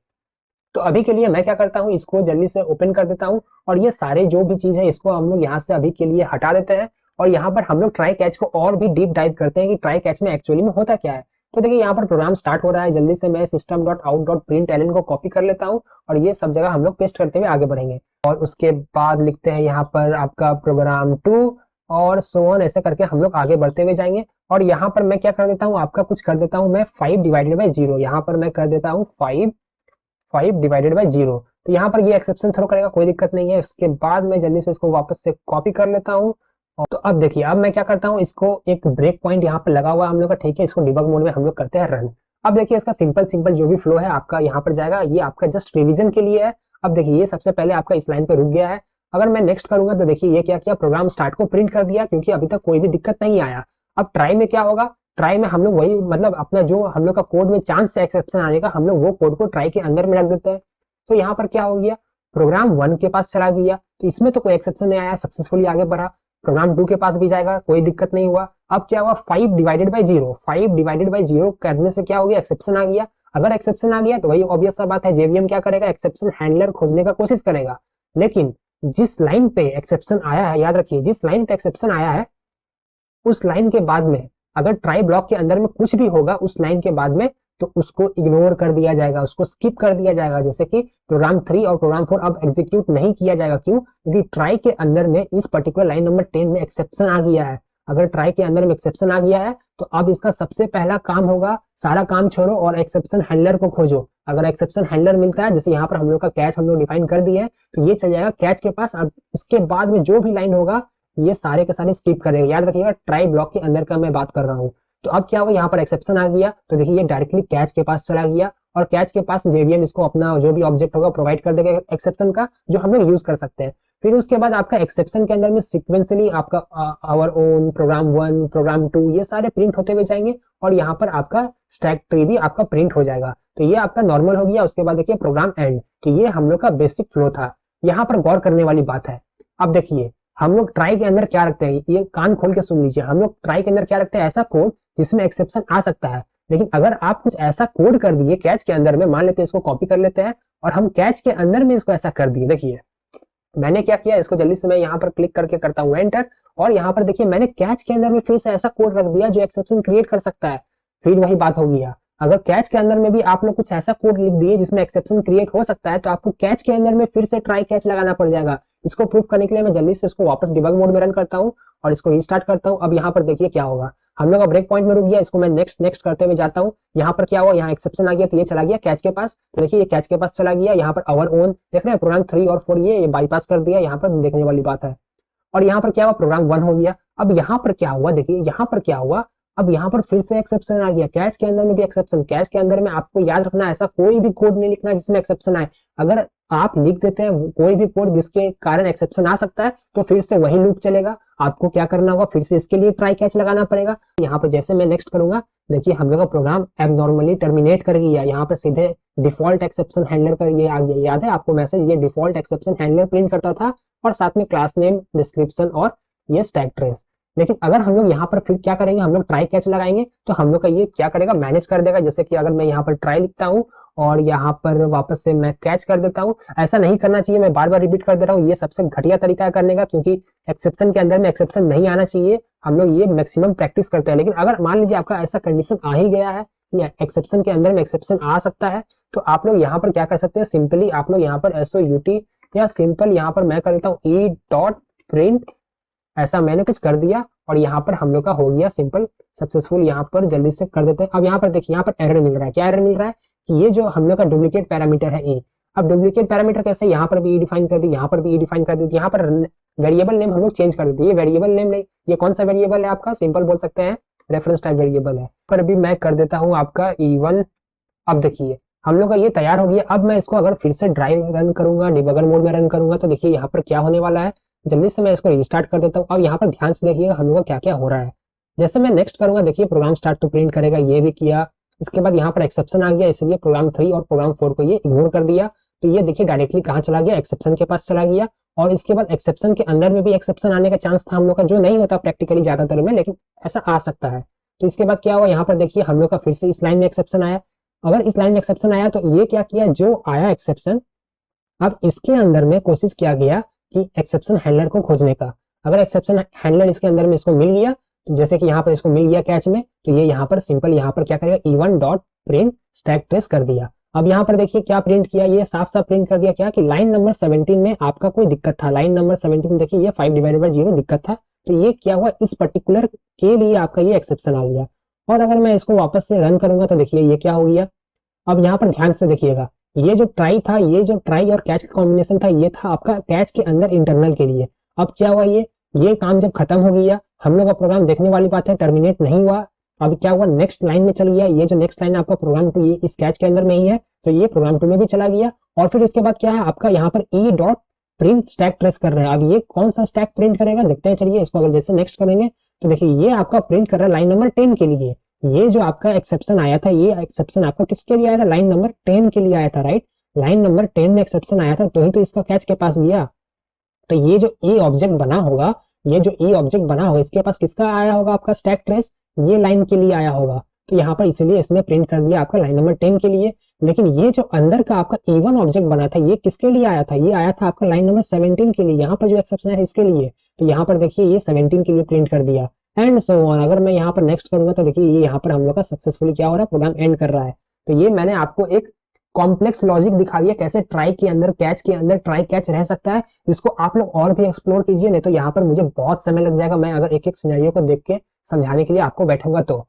Speaker 1: तो अभी के लिए मैं क्या करता हूँ, इसको जल्दी से ओपन कर देता हूँ, और ये सारे जो भी चीज है इसको हम लोग यहाँ से अभी के लिए हटा देते हैं। और यहाँ पर हम लोग ट्राई कैच को और भी डीप डाइव करते हैं कि ट्राई कैच में एक्चुअली में होता क्या है। तो देखिए यहाँ पर प्रोग्राम स्टार्ट हो रहा है, जल्दी से मैं system.out.println को कॉपी कर लेता हूँ, और ये सब जगह हम लोग पेस्ट करते हुए आगे बढ़ेंगे। और उसके बाद लिखते हैं यहाँ पर आपका प्रोग्राम 2 और सो ऑन, ऐसे करके हम लोग आगे बढ़ते हुए जाएंगे। और यहाँ पर मैं क्या कर देता हूँ, आपका कुछ कर देता हूँ मैं 5 डिवाइडेड बाई 0, यहाँ पर मैं कर देता हूँ 5 डिवाइडेड बाई 0। तो यहाँ पर ये एक्सेप्शन थ्रो करेगा, कोई दिक्कत नहीं है। उसके बाद मैं जल्दी से इसको वापस से कॉपी कर लेता हूँ। तो अब देखिए, अब मैं क्या करता हूँ, इसको एक ब्रेक पॉइंट यहाँ पर लगा हुआ है हम लोग का, ठीक है, इसको डिबग मोड में हम लोग करते हैं रन। अब देखिए इसका सिंपल जो भी फ्लो है आपका यहाँ पर जाएगा, ये आपका जस्ट रिवीजन के लिए है। अब देखिए ये सबसे पहले आपका इस लाइन पे रुक गया है। अगर मैं नेक्स्ट करूंगा तो देखिए ये क्या किया, प्रोग्राम स्टार्ट को प्रिंट कर दिया, क्योंकि अभी तक कोई भी दिक्कत नहीं आया। अब ट्राई में क्या होगा, ट्राई में हम लोग वही मतलब अपना जो हम लोग का कोड में चांस है एक्सेप्शन आने का, हम लोग वो कोड को ट्राई के अंदर में रख देते हैं। तो यहाँ पर क्या हो गया, प्रोग्राम 1 के पास चला गया, तो इसमें तो कोई एक्सेप्शन नहीं आया, सक्सेसफुली आगे बढ़ा। प्रोग्राम 2 के पास भी जाएगा, कोई दिक्कत नहीं हुआ। अब क्या हुआ, 5 डिवाइडेड बाई 0, 5 डिवाइडेड बाई 0 करने से क्या हो गया, एक्सेप्शन आ गया। अगर एक्सेप्शन आ गया तो वही ऑब्वियस सा बात है, जेवीएम क्या करेगा, एक्सेप्शन हैंडलर खोजने का कोशिश करेगा। लेकिन जिस लाइन पे एक्सेप्शन आया है, याद रखिए जिस लाइन पे एक्सेप्शन आया है उस लाइन के बाद में अगर ट्राई ब्लॉक के अंदर में कुछ भी होगा उस लाइन के बाद में, तो उसको इग्नोर कर दिया जाएगा, उसको स्किप कर दिया जाएगा। जैसे कि प्रोग्राम 3 और प्रोग्राम 4 अब एग्जीक्यूट नहीं किया जाएगा। क्यों, क्योंकि ट्राई के अंदर में इस पर्टिकुलर लाइन नंबर 10 में एक्सेप्शन आ गया है। अगर ट्राई के अंदर में एक्सेप्शन आ गया है तो अब इसका सबसे पहला काम होगा, सारा काम छोड़ो और एक्सेप्शन हैंडलर को खोजो। अगर एक्सेप्शन हैंडलर मिलता है, जैसे यहाँ पर हम लोग का कैच हम लोग डिफाइन कर दिए है, तो ये चल जाएगा कैच के पास। अब इसके बाद में जो भी लाइन होगा ये सारे के सारे स्किप करेगा। याद रखिएगा ट्राई ब्लॉक के अंदर का मैं बात कर रहा हूँ। तो अब क्या होगा, यहाँ पर एक्सेप्शन आ गया तो देखिए ये डायरेक्टली कैच के पास चला गया, और कैच के पास जेवीएम इसको अपना जो भी ऑब्जेक्ट होगा प्रोवाइड कर देगा एक्सेप्शन का, जो हम लोग यूज कर सकते हैं। फिर उसके बाद आपका एक्सेप्शन के अंदर में सिक्वेंसली आपका आवर ओन, प्रोग्राम 1, प्रोग्राम 2 ये सारे प्रिंट होते हुए जाएंगे, और यहाँ पर आपका स्टैक ट्री भी आपका प्रिंट हो जाएगा। तो ये आपका नॉर्मल हो गया। उसके बाद देखिए प्रोग्राम एंड, तो ये हम लोग का बेसिक फ्लो था। यहाँ पर गौर करने वाली बात है, अब देखिए हम लोग ट्राई के अंदर क्या रखते हैं, ये कान खोल के सुन लीजिए। हम लोग ट्राई के अंदर क्या रखते हैं, ऐसा कोड जिसमें एक्सेप्शन आ सकता है। लेकिन अगर आप कुछ ऐसा कोड कर दिए कैच के अंदर में, मान लेते हैं इसको कॉपी कर लेते हैं और हम कैच के अंदर में इसको ऐसा कर दिए। देखिए मैंने क्या किया, इसको जल्दी से मैं यहाँ पर क्लिक करके करता हूँ एंटर, और यहाँ पर देखिए मैंने कैच के अंदर में फिर से ऐसा कोड रख दिया जो एक्सेप्शन क्रिएट कर सकता है। फिर वही बात हो गया, अगर कैच के अंदर में भी आप लोग कुछ ऐसा कोड लिख दिए जिसमें एक्सेप्शन क्रिएट हो सकता है, तो आपको कैच के अंदर में फिर से ट्राई कैच लगाना पड़ जाएगा। इसको प्रूफ करने के लिए मैं जल्दी से इसको वापस डिबग मोड में रन करता हूँ और इसको रीस्टार्ट करता हूँ। अब यहाँ पर देखिए क्या होगा, हम लोग का ब्रेक पॉइंट में रुक गया, इसको मैं नेक्स्ट नेक्स्ट करते हुए जाता हूँ। यहाँ पर क्या हुआ, यहाँ एक्सेप्शन आ गया, तो ये चला गया कैच के पास। तो देखिए ये कैच के पास चला गया। यहाँ पर आवर ओन देख रहे हैं, प्रोग्राम 3 और 4 ये बाईपास कर दिया, यहाँ पर देखने वाली बात है। और यहाँ पर क्या हुआ, प्रोग्राम 1 हो गया। अब यहाँ पर क्या हुआ, देखिए यहाँ पर क्या हुआ, अब यहाँ पर फिर से एक्सेप्शन आ गया। कैच के अंदर में भी एक्सेप्शन, कैच के अंदर में आपको याद रखना ऐसा कोई भी कोड नहीं लिखना जिसमें एक्सेप्शन आए। अगर आप लिख देते हैं कोई भी कोड जिसके कारण एक्सेप्शन आ सकता है, तो फिर से वही लूप चलेगा। आपको क्या करना होगा, फिर से इसके लिए ट्राई कैच लगाना पड़ेगा। यहाँ पर जैसे मैं नेक्स्ट करूंगा, देखिए हम लोग का प्रोग्राम एबनॉर्मली टर्मिनेट कर गया। यहाँ पर सीधे डिफॉल्ट एक्सेप्शन हैंडलर का ये आ गया, याद है आपको मैसेज, ये डिफॉल्ट एक्सेप्शन हैंडलर प्रिंट करता था और साथ में क्लास नेम, डिस्क्रिप्शन और ये स्टैक ट्रेस। लेकिन अगर हम लोग यहाँ पर फिर क्या करेंगे, हम लोग ट्राई कैच लगाएंगे, तो हम लोग का ये क्या करेगा, मैनेज कर देगा। जैसे कि अगर मैं यहाँ पर ट्राई लिखता हूँ और यहाँ पर वापस से मैं कैच कर देता हूँ, ऐसा नहीं करना चाहिए, मैं बार बार रिपीट कर दे रहा हूँ। ये सबसे घटिया तरीका है करने का, क्योंकि एक्सेप्शन के अंदर में एक्सेप्शन नहीं आना चाहिए। हम लोग ये मैक्सिमम प्रैक्टिस करते हैं। लेकिन अगर मान लीजिए आपका ऐसा कंडीशन आ ही गया है, या एक्सेप्शन के अंदर में एक्सेप्शन आ सकता है, तो आप लोग यहाँ पर क्या कर सकते हैं, सिंपली आप लोग यहाँ पर SOUT या सिंपल यहाँ पर मैं कर देता हूँ e.print, ऐसा मैंने कुछ कर दिया और यहाँ पर हम लोग का हो गया सिंपल सक्सेसफुल। यहाँ पर जल्दी से कर देते हैं। अब यहाँ पर देखिए, यहाँ पर एरर मिल रहा है। क्या एरर मिल रहा है कि ये जो हम लोग का डुप्लीकेट पैरामीटर है ए। अब डुप्लीकेट पैरामीटर कैसे, यहाँ पर भी डिफाइन कर दी, यहाँ पर भी डिफाइन कर दी, यहाँ पर वेरिएबल नेम हम लोग चेंज कर देते। ये वेरिएबल नेम नहीं, ये कौन सा वेरिएबल है आपका, सिंपल बोल सकते हैं रेफरेंस टाइप वेरिएबल है। पर भी मैं कर देता हूँ आपका E1। अब देखिए हम लोग का ये तैयार हो गया। अब मैं इसको अगर फिर से ड्राइव रन करूंगा, डिबगर मोड में रन करूंगा, तो देखिए यहाँ पर क्या होने वाला है। जल्दी से मैं इसको रिस्टार्ट कर देता हूँ। अब यहाँ पर ध्यान से देखिएगा हम लोग का क्या क्या हो रहा है। जैसे मैं नेक्स्ट करूंगा, देखिए प्रोग्राम स्टार्ट तो प्रिंट करेगा, ये भी किया। इसके बाद यहाँ पर एक्सेप्शन आ गया, इसलिए प्रोग्राम 3 और प्रोग्राम 4 को ये इग्नोर कर दिया। तो ये देखिए डायरेक्टली कहाँ चला गया, एक्सेप्शन के पास चला गया। और इसके बाद एक्सेप्शन के अंदर में भी एक्सेप्शन आने का चांस था हम लोग का, जो नहीं होता प्रैक्टिकली ज्यादातर में, लेकिन ऐसा आ सकता है। तो इसके बाद क्या हुआ, यहाँ पर देखिए हम लोग का फिर से इस लाइन में एक्सेप्शन आया। अगर इस लाइन में एक्सेप्शन आया, तो ये क्या किया, जो आया एक्सेप्शन, अब इसके अंदर में कोशिश किया गया कि एक्सेप्शन हैंडलर को खोजने का। अगर एक्सेप्शन हैंडलर इसके अंदर में इसको मिल गया, तो जैसे कि यहाँ पर इसको मिल गया कैच में, तो ये यहाँ पर सिंपल यहाँ पर क्या करेगा, E1.print स्टैक ट्रेस कर दिया। अब यहाँ पर देखिए क्या प्रिंट किया, ये साफ साफ प्रिंट कर दिया क्या कि लाइन नंबर 17 में आपका कोई दिक्कत था। लाइन नंबर 17 देखिए ये 5/0 दिक्कत था। तो ये क्या हुआ, इस पर्टिकुलर के लिए आपका ये एक्सेप्शन आ गया। और अगर मैं इसको वापस से रन करूंगा, तो देखिए ये क्या हो गया। अब यहाँ पर ध्यान से देखिएगा, ये जो ट्राई था, ये जो ट्राई और कैच का कॉम्बिनेशन था, ये था आपका कैच के अंदर इंटरनल के लिए। अब क्या हुआ, ये काम जब खत्म हो गया, हम लोग का प्रोग्राम देखने वाली बात है टर्मिनेट नहीं हुआ। अब क्या हुआ, नेक्स्ट लाइन में चल गया। ये जो नेक्स्ट लाइन आपका प्रोग्राम 2 ये इस कैच के अंदर में ही है, तो ये प्रोग्राम 2 में भी चला गया। और फिर इसके बाद क्या है आपका यहाँ पर E.print स्टैक ट्रेस कर रहा है। अब ये कौन सा स्टैक प्रिंट करेगा देखते हैं, चलिए इसको अगर जैसे नेक्स्ट करेंगे, तो देखिए ये आपका प्रिंट कर रहा है लाइन नंबर 10 के लिए। ये जो आपका एक्सेप्शन आया था, ये एक्सेप्शन आपका किसके लिए आया था, लाइन नंबर 10 के लिए आया था, राइट। लाइन नंबर 10 में एक्सेप्शन आया था, तो ही तो इसका कैच के पास गया। तो ये जो ई ऑब्जेक्ट बना होगा, ये जो ई ऑब्जेक्ट बना होगा, इसके पास किसका आया होगा, आपका स्टैक ट्रेस, ये लाइन के लिए आया होगा। तो यहाँ पर इसलिए इसने प्रिंट कर दिया आपका लाइन नंबर 10 के लिए। लेकिन ये जो अंदर का आपका E1 ऑब्जेक्ट बना था, ये किसके लिए आया था, ये आया था आपका लाइन नंबर 17 के लिए। यहाँ पर जो एक्सेप्शन है इसके लिए, तो यहाँ पर देखिए ये 17 के लिए प्रिंट कर दिया, एंड सो ऑन। अगर मैं यहाँ पर नेक्स्ट करूंगा, तो देखिए ये यहाँ पर हम लोग का सक्सेसफुली क्या हो रहा है, प्रोग्राम एंड कर रहा है। तो ये मैंने आपको एक कॉम्प्लेक्स लॉजिक दिखा दिया, कैसे ट्राई के अंदर, कैच के अंदर ट्राई कैच रह सकता है, जिसको आप लोग और भी एक्सप्लोर कीजिए। नहीं तो यहाँ पर मुझे बहुत समय लग जाएगा, मैं अगर एक एक सिनेरियो को देख के समझाने के लिए आपको बैठूंगा। तो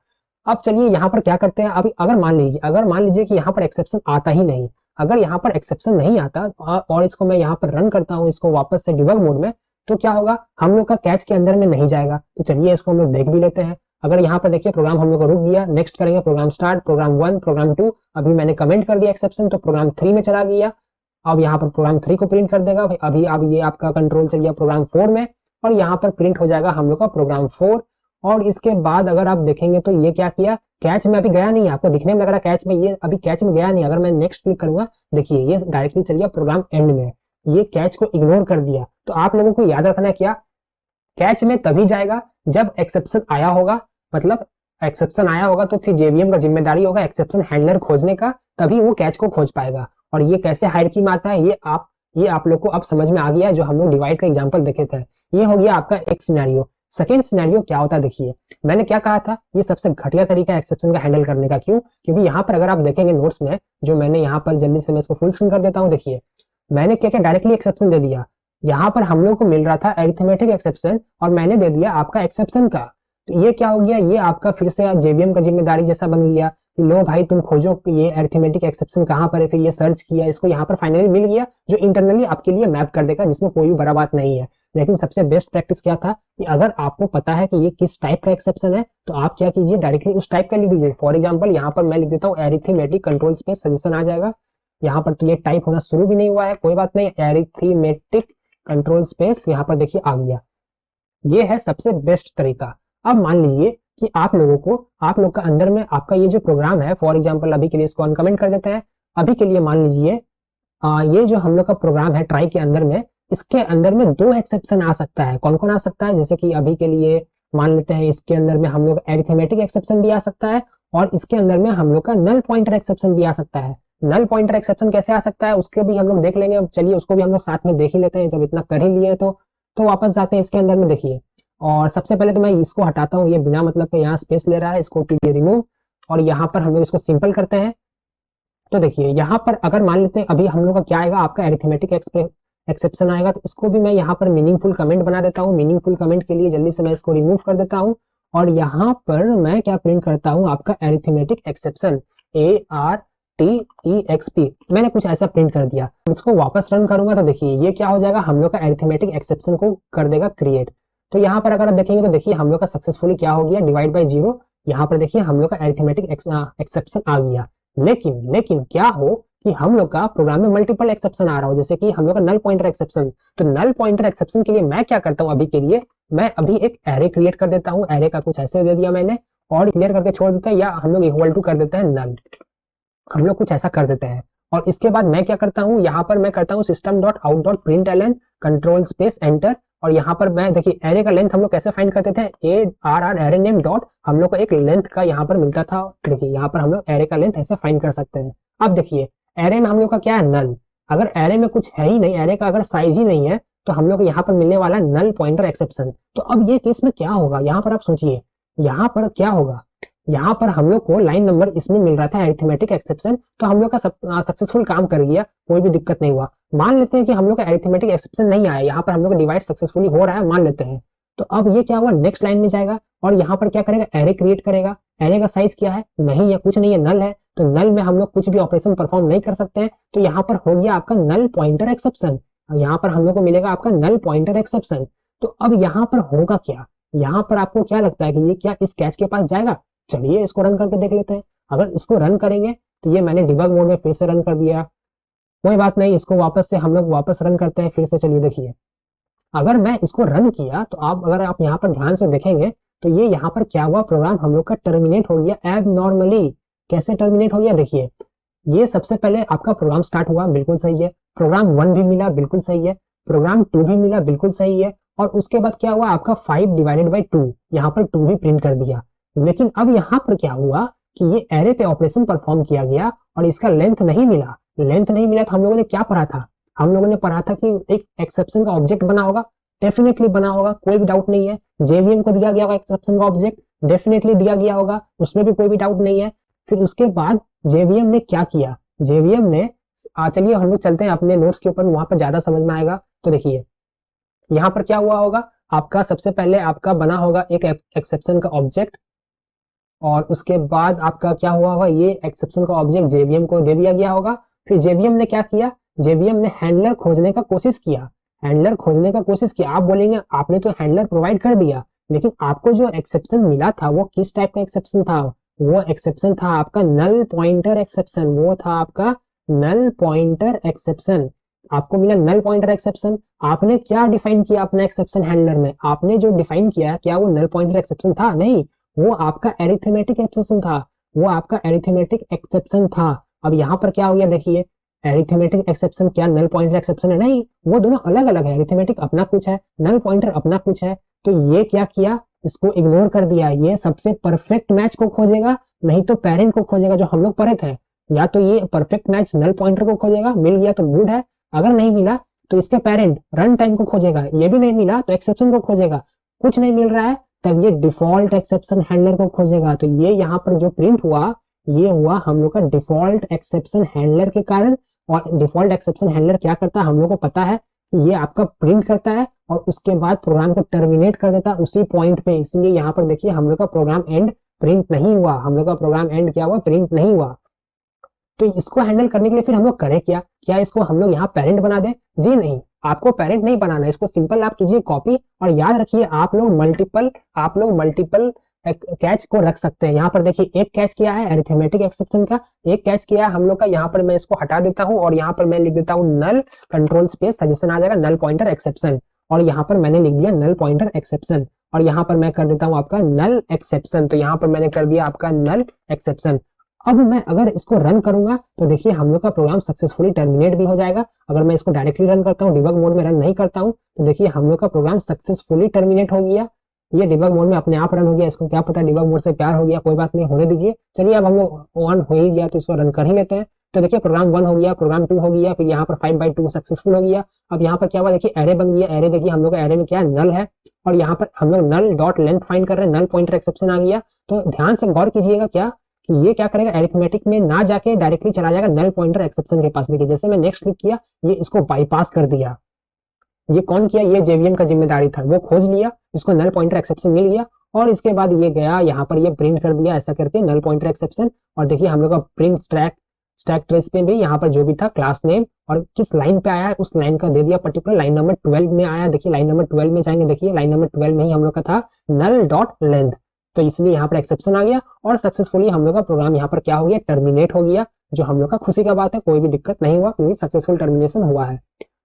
Speaker 1: अब चलिए यहाँ पर क्या करते हैं। अभी अगर मान लीजिए कि यहाँ पर एक्सेप्शन आता ही नहीं, अगर यहाँ पर एक्सेप्शन नहीं आता और इसको मैं यहाँ पर रन करता हूँ, इसको वापस से डिबग मोड में, तो क्या होगा, हम लोग का कैच के अंदर में नहीं जाएगा। तो चलिए इसको हम लोग देख भी लेते हैं। अगर यहाँ पर देखिए प्रोग्राम हम लोग को रुक गया, नेक्स्ट करेंगे, प्रोग्राम स्टार्ट, प्रोग्राम 1, प्रोग्राम 2, अभी मैंने कमेंट कर दिया एक्सेप्शन, तो प्रोग्राम 3 में चला गया। अब यहाँ पर प्रोग्राम 3 को प्रिंट कर देगा। अभी अब ये आपका कंट्रोल चल गया प्रोग्राम 4 में, और यहाँ पर प्रिंट हो जाएगा हम लोग का प्रोग्राम 4। और इसके बाद अगर आप देखेंगे तो ये क्या किया, कैच में अभी गया नहीं, आपको दिखने में लग रहा है कैच में, ये अभी कैच में गया नहीं। अगर मैं नेक्स्ट क्लिक करूंगा, देखिए ये डायरेक्टली चल गया प्रोग्राम एंड में, ये कैच को इग्नोर कर दिया। तो आप लोगों को याद रखना है क्या, कैच में तभी जाएगा जब एक्सेप्शन आया होगा, मतलब एक्सेप्शन आया होगा तो फिर जेवीएम का जिम्मेदारी होगा एक्सेप्शन हैंडलर खोजने का, तभी वो कैच को खोज पाएगा। और ये कैसे हायरार्की में आता है, ये आप लोग को अब समझ में आ गया है, जो हम लोग डिवाइड का एग्जांपल देखे थे। ये हो गया आपका एक सिनेरियो। सेकेंड सिनेरियो क्या होता है, देखिए मैंने क्या कहा था, ये सबसे घटिया तरीका है एक्सेप्शन का हैंडल करने का। क्यों? क्योंकि यहाँ पर अगर आप देखेंगे नोट्स में, जो मैंने यहाँ पर जल्दी से मैं इसको फुल स्क्रीन कर देता हूँ, देखिए मैंने क्या क्या डायरेक्टली एक्सेप्शन दे दिया। यहाँ पर हम लोग को मिल रहा था अरिथमेटिक एक्सेप्शन और मैंने दे दिया आपका एक्सेप्शन का। तो ये क्या हो गया, ये आपका फिर से जेवीएम का जिम्मेदारी जैसा बन गया कि लो भाई तुम खोजो ये अरिथमेटिक एक्सेप्शन कहाँ पर है, फिर ये सर्च किया, इसको यहाँ पर फाइनली मिल गया जो इंटरनली आपके लिए मैप कर देगा, जिसमें कोई भी बड़ा बात नहीं है। लेकिन सबसे बेस्ट प्रैक्टिस क्या था कि अगर आपको पता है कि ये किस टाइप का एक्सेप्शन है तो आप क्या कीजिए, डायरेक्टली उस टाइप का लिख दीजिए। फॉर एग्जाम्पल यहाँ पर मैं लिख देता हूँ अरिथमेटिक कंट्रोल स्पेस सजेशन आ जाएगा। यहाँ पर तो ये टाइप होना शुरू भी नहीं हुआ है, कोई बात नहीं, अरिथमेटिक कंट्रोल स्पेस यहाँ पर देखिए आ गया। ये है सबसे बेस्ट तरीका। अब मान लीजिए कि आप लोग का अंदर में आपका ये जो प्रोग्राम है, फॉर एग्जाम्पल अभी के लिए इसको अनकमेंट कर देते हैं। अभी के लिए मान लीजिए ये जो हम लोग का प्रोग्राम है ट्राई के अंदर में, इसके अंदर में 2 एक्सेप्शन आ सकता है। कौन कौन आ सकता है, जैसे कि अभी के लिए मान लेते हैं इसके अंदर में हम लोग अरिथमेटिक एक्सेप्शन भी आ सकता है और इसके अंदर में हम लोग का नल पॉइंटर एक्सेप्शन भी आ सकता है। नल पॉइंटर एक्सेप्शन कैसे आ सकता है उसके भी हम लोग देख लेंगे। अब चलिए उसको भी हम लोग साथ में देख ही लेते हैं, जब इतना कर ही लिए तो वापस जाते हैं इसके अंदर में। देखिए और सबसे पहले तो मैं इसको हटाता हूँ, ये बिना मतलब के यहाँ स्पेस ले रहा है, इसको कीजिए रिमूव और यहाँ पर हम लोग इसको सिंपल करते हैं। तो देखिए यहाँ पर अगर मान लेते हैं अभी हम लोग का क्या आएगा, आपका अरिथमेटिक एक्सेप्शन आएगा, तो इसको भी मैं यहाँ पर मीनिंगफुल कमेंट बना देता हूँ। मीनिंगफुल कमेंट के लिए जल्दी से मैं इसको रिमूव कर देता हूँ और यहाँ पर मैं क्या प्रिंट करता हूँ, आपका अरिथमेटिक एक्सेप्शन ARTEXP मैंने कुछ ऐसा प्रिंट कर दिया। इसको वापस रन करूंगा तो देखिए ये क्या हो जाएगा, हम लोग का अरिथमेटिक एक्सेप्शन को कर देगा क्रिएट। तो यहाँ पर अगर आप देखेंगे तो देखिए हम लोग का सक्सेसफुली क्या हो गया, डिवाइड बाय 0। यहाँ पर देखिए हम लोग का अरिथमेटिक एक्सेप्शन आ गया। लेकिन क्या हो कि हम लोग का प्रोग्राम में मल्टीपल एक्सेप्शन आ रहा हो, जैसे कि हम लोग का नल पॉइंटर एक्सेप्शन। तो नल पॉइंटर एक्सेप्शन के लिए मैं क्या करता हूँ, अभी के लिए मैं अभी एक एरे क्रिएट कर देता हूँ। एरे का कुछ ऐसे दे दिया मैंने और क्लियर करके छोड़ देता है, या हम लोग इक्वल टू कर देते हैं नल, हम लोग कुछ ऐसा कर देते हैं। और इसके बाद मैं क्या करता हूँ, यहाँ पर मैं करता हूँ system.out.println कंट्रोल स्पेस एंटर। और यहाँ पर मैं देखिए एरे का लेंथ हम लोग कैसे फाइंड करते थे, ARR एरे नेम डॉट, हम लोग को एक लेंथ का यहाँ पर मिलता था। देखिए यहाँ पर हम लोग एरे का लेंथ ऐसे फाइंड कर सकते हैं। अब देखिए एरे में हम लोग का क्या है, नल। अगर एरे में कुछ है ही नहीं, एरे का अगर साइज ही नहीं है, तो हम लोग यहाँ पर मिलने वाला नल पॉइंटर एक्सेप्शन। तो अब ये केस में क्या होगा, यहाँ पर आप सोचिए, यहाँ पर क्या होगा, यहाँ पर हम लोग को लाइन नंबर इसमें मिल रहा था अरिथमेटिक एक्सेप्शन, तो हम लोग का सक्सेसफुल काम कर गया, कोई भी दिक्कत नहीं हुआ। मान लेते हैं कि हम लोग का अरिथमेटिक एक्सेप्शन नहीं आया, यहाँ पर हम लोग का डिवाइड सक्सेसफुली हो रहा है मान लेते हैं। तो अब ये क्या हुआ, नेक्स्ट लाइन में जाएगा और यहाँ पर क्या करेगा, एरे क्रिएट करेगा। एरे का साइज क्या है, नहीं है, कुछ नहीं है, नल है। तो नल में हम लोग कुछ भी ऑपरेशन परफॉर्म नहीं कर सकते हैं। तो यहाँ पर हो गया आपका नल पॉइंटर एक्सेप्शन, यहाँ पर हम लोग को मिलेगा आपका नल पॉइंटर एक्सेप्शन। तो अब यहाँ पर होगा क्या, यहाँ पर आपको क्या लगता है कि ये क्या इस कैच के पास जाएगा? चलिए इसको रन करके देख लेते हैं। अगर इसको रन करेंगे तो ये मैंने डिबग मोड में फिर से रन कर दिया, कोई बात नहीं, इसको वापस से हम लोग वापस रन करते हैं फिर से। चलिए देखिए अगर मैं इसको रन किया तो अगर आप यहाँ पर ध्यान से देखेंगे तो ये यहाँ पर क्या हुआ, प्रोग्राम हम लोग का टर्मिनेट हो गया एबनॉर्मली। कैसे टर्मिनेट हो गया, देखिए ये सबसे पहले आपका प्रोग्राम स्टार्ट हुआ, बिल्कुल सही है। प्रोग्राम 1 भी मिला, बिल्कुल सही है। प्रोग्राम 2 भी मिला, बिल्कुल सही है। और उसके बाद क्या हुआ, आपका 5 डिवाइडेड बाई 2, यहाँ पर 2 भी प्रिंट कर दिया। लेकिन अब यहाँ पर क्या हुआ कि ये एरे पे ऑपरेशन परफॉर्म किया गया और इसका लेंथ नहीं मिला। लेंथ नहीं मिला तो हम लोगों ने क्या पढ़ा था, हम लोगों ने पढ़ा था कि एक एक्सेप्शन का ऑब्जेक्ट बना होगा, डेफिनेटली बना होगा, कोई भी डाउट नहीं है। जेवीएम को दिया गया होगा एक्सेप्शन का ऑब्जेक्ट, डेफिनेटली दिया गया होगा, उसमें भी कोई भी डाउट नहीं है। फिर उसके बाद जेवीएम ने क्या किया, जेवीएम ने चलिए हम लोग चलते हैं अपने नोट्स के ऊपर, वहां पर ज्यादा समझ में आएगा। तो देखिए यहाँ पर क्या हुआ होगा, आपका सबसे पहले आपका बना होगा एक एक्सेप्शन का ऑब्जेक्ट और उसके बाद आपका क्या हुआ होगा, ये एक्सेप्शन का ऑब्जेक्ट जेवीएम को दे दिया गया होगा। फिर जेवीएम ने क्या किया, जेवीएम ने हैंडलर खोजने का कोशिश किया, हैंडलर खोजने का कोशिश किया। आप बोलेंगे आपने तो हैंडलर प्रोवाइड कर दिया, लेकिन आपको जो एक्सेप्शन मिला था वो किस टाइप का एक्सेप्शन था, वो एक्सेप्शन था आपका नल पॉइंटर एक्सेप्शन, वो था आपका नल पॉइंटर एक्सेप्शन। आपको मिला नल पॉइंटर एक्सेप्शन। आपने क्या डिफाइन किया अपना एक्सेप्शन हैंडलर में, आपने जो डिफाइन किया क्या वो नल पॉइंटर एक्सेप्शन था? नहीं, वो आपका अरिथमेटिक एक्सेप्शन था, वो आपका अरिथमेटिक एक्सेप्शन था। अब यहाँ पर क्या हो गया, देखिए अरिथमेटिक एक्सेप्शन क्या नल पॉइंटर एक्सेप्शन है? नहीं, वो दोनों अलग अलग है। अरिथमेटिक अपना कुछ है, नल पॉइंटर अपना कुछ है। तो ये क्या किया, इसको इग्नोर कर दिया। ये सबसे परफेक्ट मैच को खोजेगा, नहीं तो पेरेंट को खोजेगा जो हम लोग पढ़े थे। या तो ये परफेक्ट मैच नल पॉइंटर को खोजेगा, मिल गया तो गुड है, अगर नहीं मिला तो इसके पेरेंट रन टाइम को खोजेगा, ये भी नहीं मिला तो एक्सेप्शन को खोजेगा। कुछ नहीं मिल रहा है, तब ये डिफॉल्ट एक्सेप्शन हैंडलर को खोजेगा। तो ये यहाँ पर जो प्रिंट हुआ, ये हुआ हम लोग का डिफॉल्ट एक्सेप्शन हैंडलर के कारण। और डिफॉल्ट एक्सेप्शन हैंडलर क्या करता है हम लोग को पता है, ये आपका प्रिंट करता है और उसके बाद प्रोग्राम को टर्मिनेट कर देता है उसी पॉइंट पे। इसलिए यहाँ पर देखिए हम लोग का प्रोग्राम एंड प्रिंट नहीं हुआ, हम लोग का प्रोग्राम एंड क्या हुआ, प्रिंट नहीं हुआ। तो इसको हैंडल करने के लिए फिर हम लोग करें क्या, क्या इसको हम लोग यहाँ पेरेंट बना दें? जी नहीं, आपको पेरेंट नहीं बनाना है, इसको सिंपल आप कीजिए कॉपी। और याद रखिए आप लोग मल्टीपल कैच को रख सकते हैं। यहाँ पर देखिए एक कैच किया है अरिथमेटिक एक्सेप्शन का, एक कैच किया है हम लोग का, यहाँ पर मैं इसको हटा देता हूँ और यहाँ पर मैं लिख देता हूँ नल कंट्रोल स्पेस सजेशन आ जाएगा नल पॉइंटर एक्सेप्शन। और यहाँ पर मैंने लिख दिया नल पॉइंटर एक्सेप्शन और यहाँ पर मैं कर देता हूँ आपका नल एक्सेप्शन। तो यहाँ पर मैंने कर दिया आपका नल एक्सेप्शन। अब मैं अगर इसको रन करूंगा तो देखिए हम लोग का प्रोग्राम सक्सेसफुली टर्मिनेट भी हो जाएगा। अगर मैं इसको डायरेक्टली रन करता हूँ, डिबग मोड में रन नहीं करता हूँ, तो देखिए हम लोग का प्रोग्राम सक्सेसफुली टर्मिनेट हो गया। ये डिबग मोड में अपने आप रन हो गया, इसको क्या पता डिबग मोड से प्यार हो गया, कोई बात नहीं, होने दीजिए। चलिए अब हम लोग 1 हो ही गया तो इसको रन कर ही लेते हैं। तो देखिए प्रोग्राम 1 हो गया, प्रोग्राम 2 हो गया, फिर यहाँ पर 5/2 सक्सेसफुल हो गया। अब यहाँ पर क्या हुआ देखिए एरे बन गया। एरे देखिए हम लोग का एरे में क्या है, नल है और यहाँ पर हम लोग नल डॉट लेंथ फाइंड कर रहे हैं, नल पॉइंटर एक्सेप्शन आ गया। तो ध्यान से गौर कीजिएगा क्या कि ये क्या करेगा, अरिथमेटिक में ना जाके डायरेक्टली चला जाएगा नल पॉइंटर एक्सेप्शन के पास। देखिए जैसे मैं नेक्स्ट क्लिक किया, ये इसको बाईपास कर दिया। ये कौन किया, ये जेवीएम का जिम्मेदारी था, वो खोज लिया, इसको नल पॉइंटर एक्सेप्शन मिल गया और इसके बाद ये गया यहाँ पर ये प्रिंट कर दिया ऐसा करके नल पॉइंटर एक्सेप्शन। और देखिए हम लोग का प्रिंट स्टैक ट्रेस पे भी यहाँ पर जो भी था क्लास नेम और किस लाइन पे आया है उस लाइन का दे दिया, पर्टिकुलर लाइन नंबर 12 में आया। देखिए लाइन नंबर 12 में जाएंगे, देखिए लाइन नंबर 12 में ही हम लोग का था नल डॉट लेंथ, तो इसलिए यहाँ पर एक्सेप्शन आ गया और सक्सेसफुली हम लोग का प्रोग्राम यहाँ पर क्या हो गया, टर्मिनेट हो गया। जो हम लोग का खुशी का बात है, कोई भी दिक्कत नहीं हुआ क्योंकि सक्सेसफुल टर्मिनेशन हुआ है।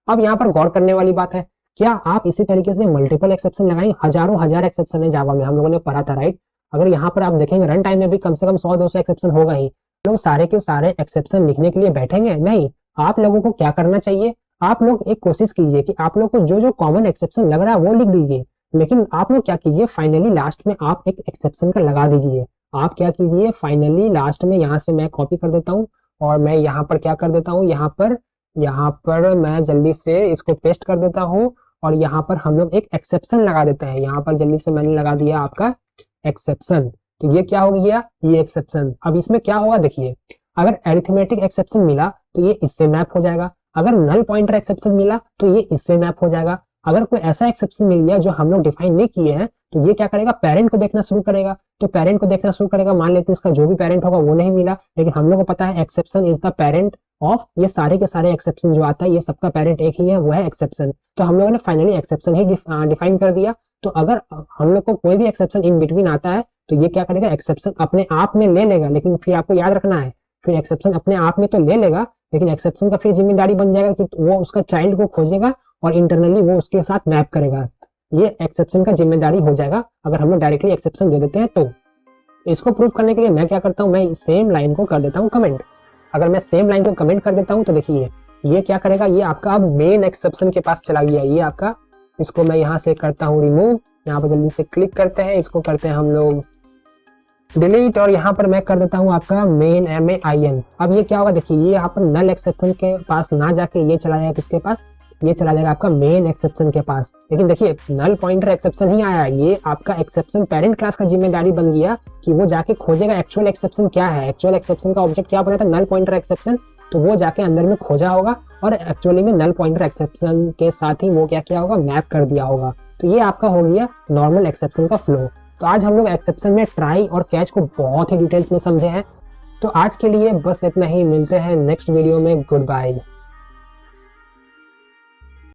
Speaker 1: अब यहाँ पर गौर करने वाली बात है, क्या आप इसी तरीके से मल्टीपल एक्सेप्शन लगाएंगे? हजारों हजार एक्सेप्शन है जावा में, हम लोगों ने पढ़ा था राइट। अगर यहाँ पर आप देखेंगे रन टाइम में भी कम से कम 100-200 एक्सेप्शन होगा ही। लोग सारे के सारे एक्सेप्शन लिखने के लिए बैठेंगे नहीं। आप लोगों को क्या करना चाहिए, आप लोग एक कोशिश कीजिए कि आप लोग को जो जो कॉमन एक्सेप्शन लग रहा है वो लिख दीजिए, लेकिन आप लोग क्या कीजिए फाइनली लास्ट में आप एक एक्सेप्शन का लगा दीजिए। आप क्या कीजिए फाइनली लास्ट में, यहाँ से मैं कॉपी कर देता हूँ और मैं यहाँ पर क्या कर देता हूँ, यहाँ पर मैं जल्दी से इसको पेस्ट कर देता हूँ और यहाँ पर हम लोग एक एक्सेप्शन लगा देते हैं। यहाँ पर जल्दी से मैंने लगा दिया आपका एक्सेप्शन। तो ये क्या हो गया, ये एक्सेप्शन। अब इसमें क्या होगा देखिए, अगर अरिथमेटिक एक्सेप्शन मिला तो ये इससे मैप हो जाएगा, अगर नल पॉइंटर एक्सेप्शन मिला तो ये इससे मैप हो जाएगा। अगर कोई ऐसा एक्सेप्शन मिल गया जो हम लोग डिफाइन नहीं किए हैं तो ये क्या करेगा, पेरेंट को देखना शुरू करेगा। तो पेरेंट को देखना शुरू करेगा, मान लेते हैं इसका जो भी पेरेंट होगा वो नहीं मिला, लेकिन हम लोग को पता है exception is the parent of, ये सारे के सारे एक्सेप्शन जो आता है ये सबका पेरेंट एक ही है, वो है एक्सेप्शन। तो हम लोगों ने फाइनली एक्सेप्शन ही डिफाइन कर दिया। तो अगर हम लोग को कोई भी एक्सेप्शन इन बिटवीन आता है तो ये क्या करेगा, एक्सेप्शन अपने आप में ले लेगा। लेकिन फिर आपको याद रखना है, फिर एक्सेप्शन अपने आप में तो ले लेगा, लेकिन एक्सेप्शन का फिर जिम्मेदारी बन जाएगा कि वो उसका चाइल्ड को खोजेगा और इंटरनली वो उसके साथ मैप करेगा। ये एक्सेप्शन का जिम्मेदारी हो जाएगा अगर हम लोग डायरेक्टली एक्सेप्शन दे देते हैं। तो इसको प्रूव करने के लिए मैं क्या करता हूँ, मैं सेम लाइन को कर देता हूँ कमेंट। अगर मैं सेम लाइन को कमेंट कर देता हूँ तो देखिए ये क्या करेगा, ये आपका अब मेन एक्सेप्शन के पास चला गया। ये आपका, इसको मैं यहाँ से करता हूँ रिमूव, यहाँ पर जल्दी से क्लिक करते हैं, इसको करते हैं हम लोग डिलीट और यहाँ पर मैं कर देता हूँ आपका मेन MAIN। अब ये क्या होगा देखिए, ये यहाँ पर नल एक्सेप्शन के पास ना जाके ये चला जाएगा किसके पास, ये चला जाएगा आपका मेन एक्सेप्शन के पास। लेकिन देखिए नल पॉइंटर एक्सेप्शन ही आया, ये आपका एक्सेप्शन पेरेंट क्लास का जिम्मेदारी बन गया कि वो जाके खोजेगा एक्चुअल एक्सेप्शन क्या है। एक्चुअल एक्सेप्शन का ऑब्जेक्ट क्या बना था, नल पॉइंटर एक्सेप्शन, तो वो जाके अंदर में खोजा होगा और एक्चुअली में नल पॉइंटर एक्सेप्शन के साथ ही वो क्या किया होगा, मैप कर दिया होगा। तो ये आपका हो गया नॉर्मल एक्सेप्शन का फ्लो। तो आज हम लोग एक्सेप्शन में ट्राई और कैच को बहुत ही डिटेल्स में समझे हैं। तो आज के लिए बस इतना ही, मिलते हैं नेक्स्ट वीडियो में, गुड बाय।